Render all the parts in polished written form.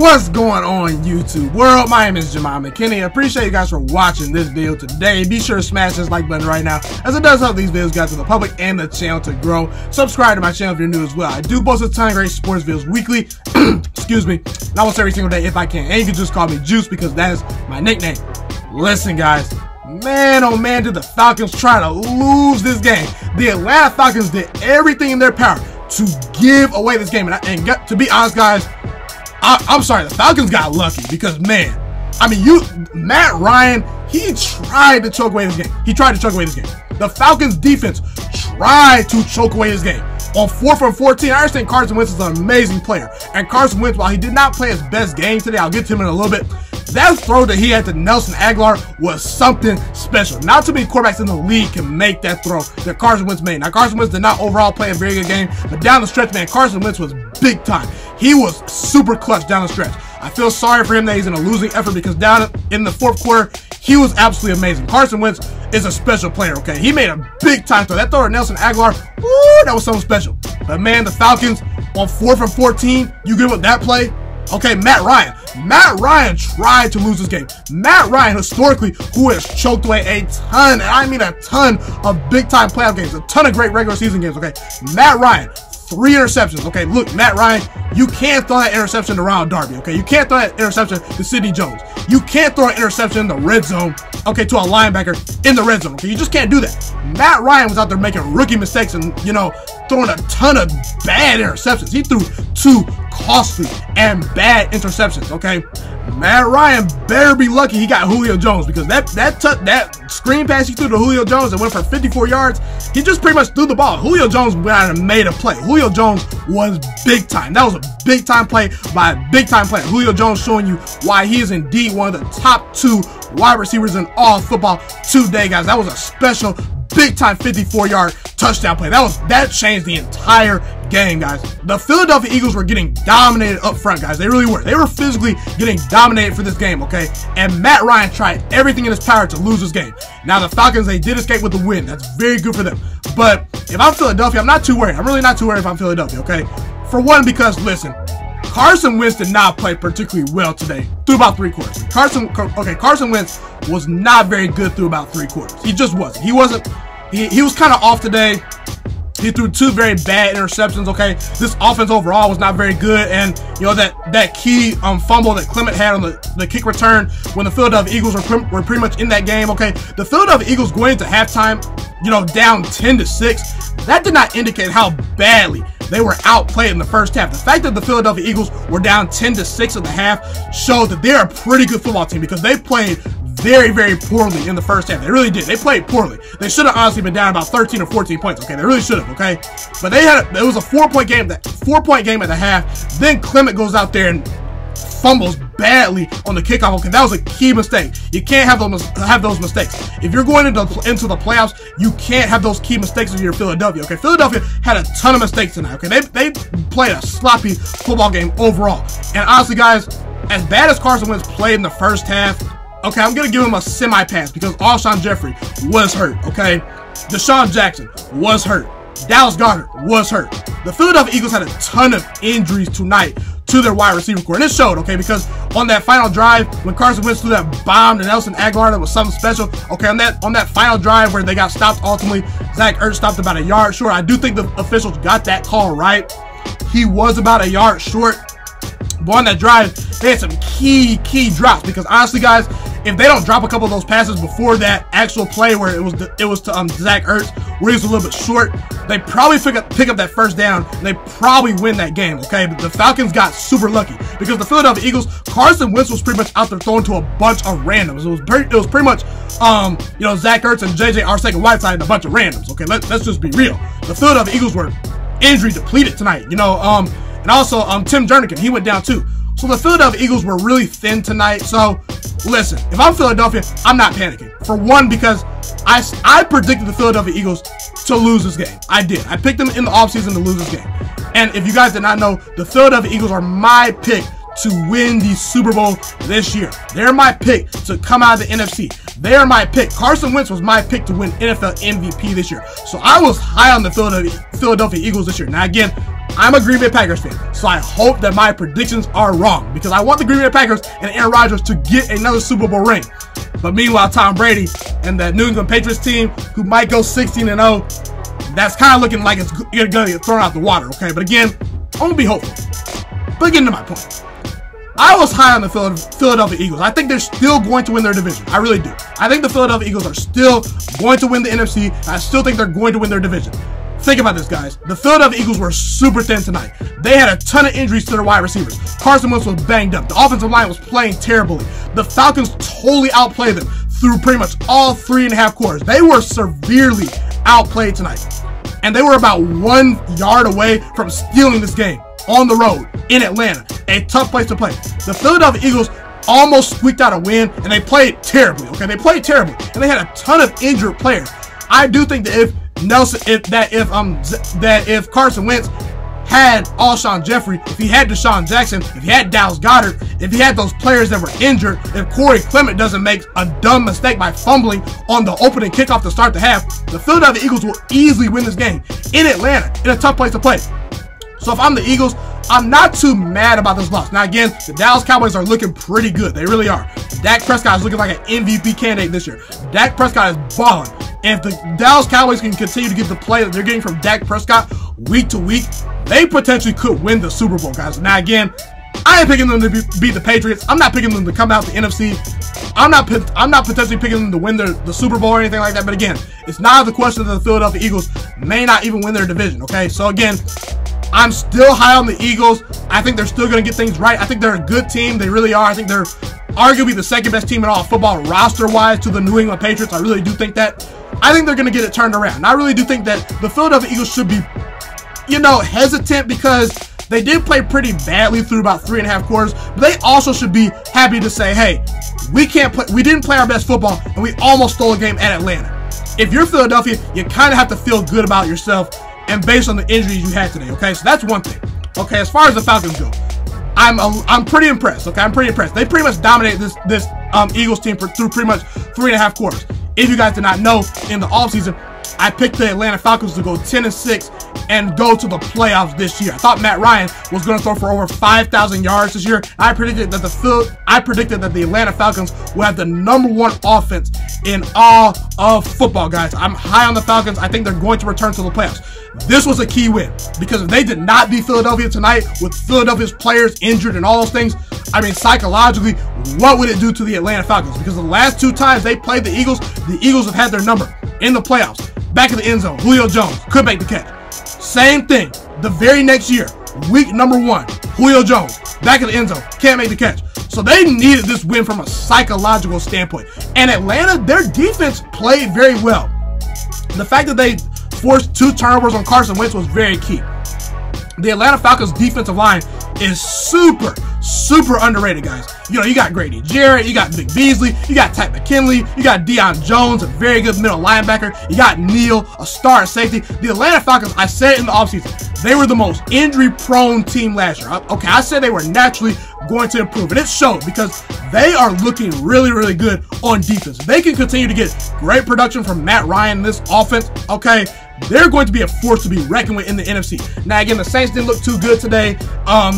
What's going on, YouTube world? My name is Ghiman Mckinney. I appreciate you guys for watching this video today. Be sure to smash this like button right now, as it does help these videos get out to the public and the channel to grow. Subscribe to my channel if you're new as well. I do post a ton of great sports videos weekly. Excuse me. And almost every single day if I can. And you can just call me Juice because that is my nickname. Listen, guys. Man, oh man, did the Falcons try to lose this game. The Atlanta Falcons did everything in their power to give away this game. And to be honest, guys, I'm sorry, the Falcons got lucky because, man, I mean, Matt Ryan, he tried to choke away this game. He tried to choke away this game. The Falcons defense tried to choke away this game. On 4th and 14, I understand Carson Wentz is an amazing player. And Carson Wentz, while he did not play his best game today, I'll get to him in a little bit, that throw that he had to Nelson Aguilar was something special. Not too many quarterbacks in the league can make that throw that Carson Wentz made. Now, Carson Wentz did not overall play a very good game, but down the stretch, man, Carson Wentz was big time. He was super clutch down the stretch. I feel sorry for him that he's in a losing effort because down in the 4th quarter, he was absolutely amazing. Carson Wentz is a special player, okay? He made a big time throw. That throw to Nelson Aguilar, woo, that was something special. But, man, the Falcons on 4th and 14, you good with that play? Okay, Matt Ryan tried to lose this game. Matt Ryan, historically, who has choked away a ton, and I mean a ton of big-time playoff games, a ton of great regular season games, okay? Matt Ryan, 3 interceptions, okay? Look, Matt Ryan, you can't throw that interception to Ronald Darby, okay? You can't throw that interception to Sidney Jones. You can't throw an interception in the red zone, okay, to a linebacker in the red zone, okay? You just can't do that. Matt Ryan was out there making rookie mistakes and, you know, throwing a ton of bad interceptions. He threw 2 costly and bad interceptions, okay? Matt Ryan better be lucky he got Julio Jones because that screen pass he threw to Julio Jones that went for 54 yards, he just pretty much threw the ball. Julio Jones went out and made a play. Julio Jones was big time. That was a big time play by a big time player. Julio Jones showing you why he is indeed one of the top 2 wide receivers in all football today, guys. That was a special big time 54-yard touchdown play. That changed the entire game, guys. The Philadelphia Eagles were getting dominated up front, guys. They really were. They were physically getting dominated for this game, okay? And Matt Ryan tried everything in his power to lose this game. Now, the Falcons, they did escape with the win. That's very good for them. But if I'm Philadelphia, I'm not too worried. I'm really not too worried if I'm Philadelphia, okay? For one, because, listen, Carson Wentz did not play particularly well today through about 3 quarters. Carson Wentz was not very good through about 3 quarters. He just wasn't. He was kind of off today. He threw 2 very bad interceptions, okay? This offense overall was not very good, and, you know, that key fumble that Clement had on the kick return when the Philadelphia Eagles were pretty much in that game, okay? The Philadelphia Eagles going into halftime, you know, down 10-6, that did not indicate how badly they were outplayed in the first half. The fact that the Philadelphia Eagles were down 10-6 in the half showed that they're a pretty good football team because they played very, very poorly in the first half. They really did. They played poorly. They should have honestly been down about 13 or 14 points, okay? They really should have, okay? But it was a 4-point game, at the half. Then Clement goes out there and fumbles badly on the kickoff. Okay, that was a key mistake. You can't have those mistakes. If you're going into the playoffs, you can't have those key mistakes if you're Philadelphia. Okay, Philadelphia had a ton of mistakes tonight. Okay, they played a sloppy football game overall. And honestly, guys, as bad as Carson Wentz played in the first half, okay, I'm gonna give him a semi-pass because Alshon Jeffrey was hurt. Okay, Deshaun Jackson was hurt. Dallas Goedert was hurt. The Philadelphia Eagles had a ton of injuries tonight to their wide receiver core, and it showed, okay, because on that final drive, when Carson Wentz threw that bomb to Nelson Aguilar, that was something special, okay, on that final drive where they got stopped ultimately, Zach Ertz stopped about a yard short. I do think the officials got that call right. He was about a yard short, but on that drive, they had some key drops because honestly, guys, if they don't drop a couple of those passes before that actual play where it was to Zach Ertz, where he was a little bit short, they probably pick up that first down and they probably win that game, okay? But the Falcons got super lucky because the Philadelphia Eagles, Carson Wentz was pretty much out there throwing to a bunch of randoms. It was pretty much, you know, Zach Ertz and JJ Arcega-Whiteside and a bunch of randoms, okay? Let's just be real. The Philadelphia Eagles were injury depleted tonight, you know, and also Tim Jernigan, he went down too. So the Philadelphia Eagles were really thin tonight. So listen, if I'm Philadelphia, I'm not panicking. For one, because I predicted the Philadelphia Eagles to lose this game. I did. I picked them in the offseason to lose this game. And if you guys did not know, the Philadelphia Eagles are my pick to win the Super Bowl this year. They're my pick to come out of the NFC. They're my pick. Carson Wentz was my pick to win NFL MVP this year. So I was high on the Philadelphia Eagles this year. Now again, I'm a Green Bay Packers fan, so I hope that my predictions are wrong because I want the Green Bay Packers and Aaron Rodgers to get another Super Bowl ring. But meanwhile, Tom Brady and that New England Patriots team, who might go 16-0, that's kind of looking like it's going to get thrown out the water, okay? But again, I'm going to be hopeful. But getting to my point. I was high on the Philadelphia Eagles. I think they're still going to win their division. I really do. I think the Philadelphia Eagles are still going to win the NFC. I still think they're going to win their division. Think about this, guys. The Philadelphia Eagles were super thin tonight. They had a ton of injuries to their wide receivers. Carson Wentz was banged up. The offensive line was playing terribly. The Falcons totally outplayed them through pretty much all 3.5 quarters. They were severely outplayed tonight. And they were about 1 yard away from stealing this game on the road in Atlanta. A tough place to play. The Philadelphia Eagles almost squeaked out a win, and they played terribly, okay? They played terribly, and they had a ton of injured players. I do think that if Carson Wentz had Alshon Jeffrey, if he had Deshaun Jackson, if he had Dallas Goedert, if he had those players that were injured, if Corey Clement doesn't make a dumb mistake by fumbling on the opening kickoff to start the half, the Philadelphia Eagles will easily win this game in Atlanta, in a tough place to play. So if I'm the Eagles, I'm not too mad about this loss. Now again, the Dallas Cowboys are looking pretty good. They really are. Dak Prescott is looking like an MVP candidate this year. Dak Prescott is balling. And if the Dallas Cowboys can continue to get the play that they're getting from Dak Prescott week to week, they potentially could win the Super Bowl, guys. Now again, I ain't picking them to beat the Patriots. I'm not picking them to come out the NFC. I'm not potentially picking them to win the Super Bowl or anything like that. But again, it's not out of the question that the Philadelphia Eagles may not even win their division, okay? So again, I'm still high on the Eagles. I think they're still going to get things right. I think they're a good team. They really are. I think they're arguably the second best team in all of football roster-wise to the New England Patriots. I really do think that. I think they're going to get it turned around. And I really do think that the Philadelphia Eagles should be, hesitant because they did play pretty badly through about 3.5 quarters. But they also should be happy to say, hey, we didn't play our best football, and we almost stole a game at Atlanta. If you're Philadelphia, you kind of have to feel good about yourself and based on the injuries you had today, okay? So that's one thing. Okay, as far as the Falcons go, I'm pretty impressed, okay? I'm pretty impressed. They pretty much dominated this Eagles team through pretty much 3.5 quarters. If you guys did not know, in the offseason, I picked the Atlanta Falcons to go 10-6 and go to the playoffs this year. I thought Matt Ryan was going to throw for over 5,000 yards this year. I predicted that the Atlanta Falcons will have the #1 offense in all of football, guys. I'm high on the Falcons. I think they're going to return to the playoffs. This was a key win because if they did not beat Philadelphia tonight with Philadelphia's players injured and all those things, I mean, psychologically, what would it do to the Atlanta Falcons? Because the last 2 times they played the Eagles have had their number in the playoffs. Back in the end zone, Julio Jones could make the catch. Same thing, the very next year, week #1, Julio Jones, back in the end zone, can't make the catch. So they needed this win from a psychological standpoint. And Atlanta, their defense played very well. The fact that they forced 2 turnovers on Carson Wentz was very key. The Atlanta Falcons defensive line is super underrated, guys. You got Grady Jarrett, you got Vic Beasley, you got Ty McKinley, you got Deion Jones, a very good middle linebacker, you got Neal, a star at safety. The Atlanta Falcons, I said in the offseason, they were the most injury-prone team last year. Okay, I said they were naturally going to improve, and it showed because they are looking really good on defense. If they can continue to get great production from Matt Ryan in this offense, okay, they're going to be a force to be reckoned with in the NFC. Now, again, the Saints didn't look too good today.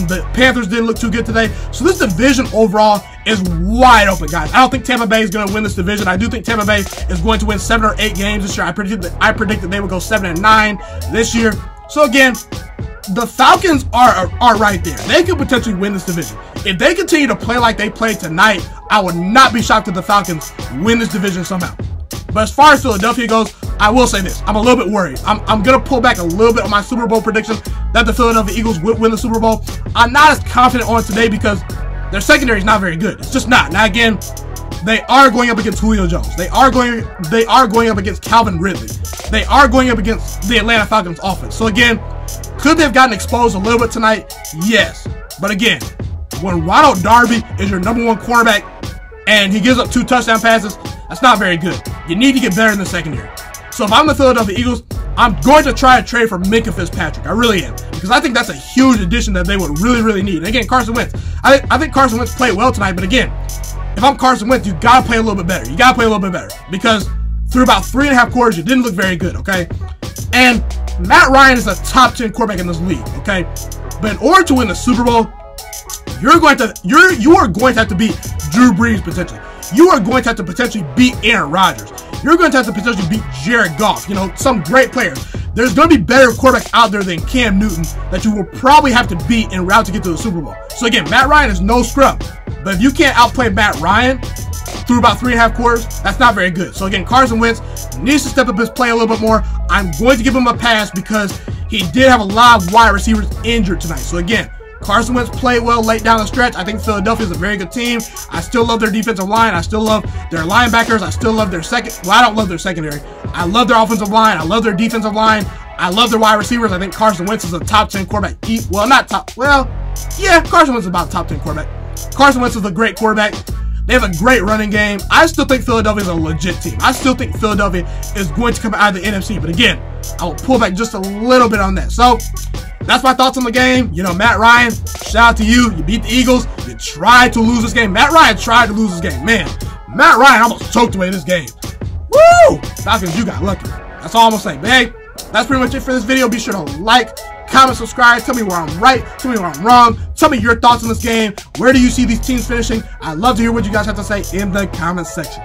The Panthers didn't look too good today. So this division overall is wide open, guys. I don't think Tampa Bay is going to win this division. I do think Tampa Bay is going to win 7 or 8 games this year. I predicted they would go 7-9 this year. So again, the Falcons are right there. They could potentially win this division. If they continue to play like they played tonight, I would not be shocked if the Falcons win this division somehow. But as far as Philadelphia goes, I will say this. I'm a little bit worried. I'm going to pull back a little bit on my Super Bowl prediction that the Philadelphia Eagles would win the Super Bowl. I'm not as confident on it today because their secondary is not very good. It's just not. Now, again, they are going up against Julio Jones. They are going up against Calvin Ridley. They are going up against the Atlanta Falcons offense. So, again, could they have gotten exposed a little bit tonight? Yes. But, again, when Ronald Darby is your #1 cornerback and he gives up 2 touchdown passes, that's not very good. You need to get better in the secondary. So if I'm the Philadelphia Eagles, I'm going to try to trade for Minkah Fitzpatrick. I really am. Because I think that's a huge addition that they would really need. And again, Carson Wentz. I think Carson Wentz played well tonight. But again, if I'm Carson Wentz, you got to play a little bit better. You got to play a little bit better. Because through about 3.5 quarters, you didn't look very good, okay? And Matt Ryan is a top 10 quarterback in this league, okay? But in order to win the Super Bowl, you are going to have to beat Drew Brees potentially. You are going to have to potentially beat Aaron Rodgers. You're going to have to potentially beat Jared Goff, you know, some great players. There's going to be better quarterbacks out there than Cam Newton that you will probably have to beat en route to get to the Super Bowl. So again, Matt Ryan is no scrub. But if you can't outplay Matt Ryan through about 3.5 quarters, that's not very good. So again, Carson Wentz needs to step up his play a little bit more. I'm going to give him a pass because he did have a lot of wide receivers injured tonight. So again, Carson Wentz played well late down the stretch. I think Philadelphia is a very good team. I still love their defensive line. I still love their linebackers. I still love their well, I don't love their secondary. I love their offensive line. I love their defensive line. I love their wide receivers. I think Carson Wentz is a top 10 quarterback. Well, not top. Well, yeah, Carson Wentz is about a top 10 quarterback. Carson Wentz is a great quarterback. They have a great running game. I still think Philadelphia is a legit team. I still think Philadelphia is going to come out of the NFC. But again, I will pull back just a little bit on that. So that's my thoughts on the game. You know, Matt Ryan, shout out to you. You beat the Eagles. You tried to lose this game. Matt Ryan tried to lose this game. Man, Matt Ryan almost choked away this game. Woo! Falcons, you got lucky. That's all I'm going to say. But hey, that's pretty much it for this video. Be sure to like, comment, subscribe. Tell me where I'm right. Tell me where I'm wrong. Tell me your thoughts on this game. Where do you see these teams finishing? I'd love to hear what you guys have to say in the comment section.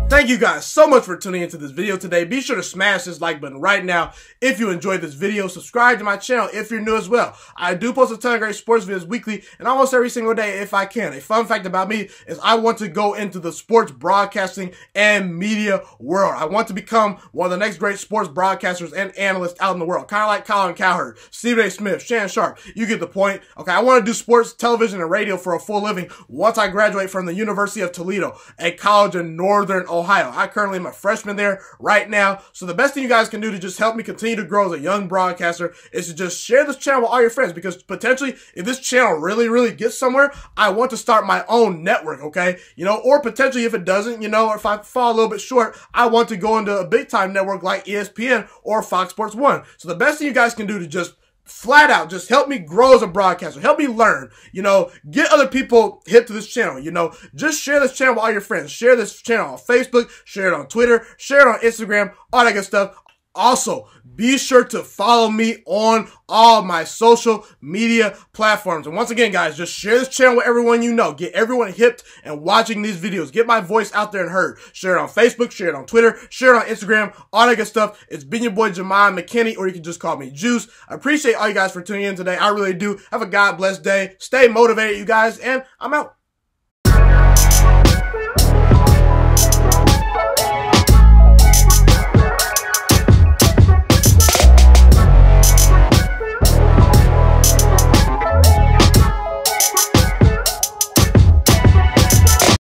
Thank you guys so much for tuning into this video today. Be sure to smash this like button right now if you enjoyed this video. Subscribe to my channel if you're new as well. I do post a ton of great sports videos weekly and almost every single day if I can. A fun fact about me is I want to go into the sports broadcasting and media world. I want to become one of the next great sports broadcasters and analysts out in the world. Kind of like Colin Cowherd, Stephen A. Smith, Shannon Sharp. You get the point. Okay, I want to do sports, television, and radio for a full living once I graduate from the University of Toledo, a college in Northern Ohio. I currently am a freshman there right now. So the best thing you guys can do to just help me continue to grow as a young broadcaster is to just share this channel with all your friends, because potentially if this channel really gets somewhere, I want to start my own network, okay? You know, or potentially if it doesn't, you know, or if I fall a little bit short, I want to go into a big time network like ESPN or Fox Sports 1. So the best thing you guys can do to just flat out just help me grow as a broadcaster, help me learn, you know, get other people hip to this channel, you know, just share this channel with all your friends, share this channel on Facebook, share it on Twitter, share it on Instagram, all that good stuff. Also, be sure to follow me on all my social media platforms. And once again, guys, just share this channel with everyone you know. Get everyone hipped and watching these videos. Get my voice out there and heard. Share it on Facebook, share it on Twitter, share it on Instagram, all that good stuff. It's been your boy, Ghiman Mckinney, or you can just call me Juice. I appreciate all you guys for tuning in today. I really do. Have a God bless day. Stay motivated, you guys, and I'm out.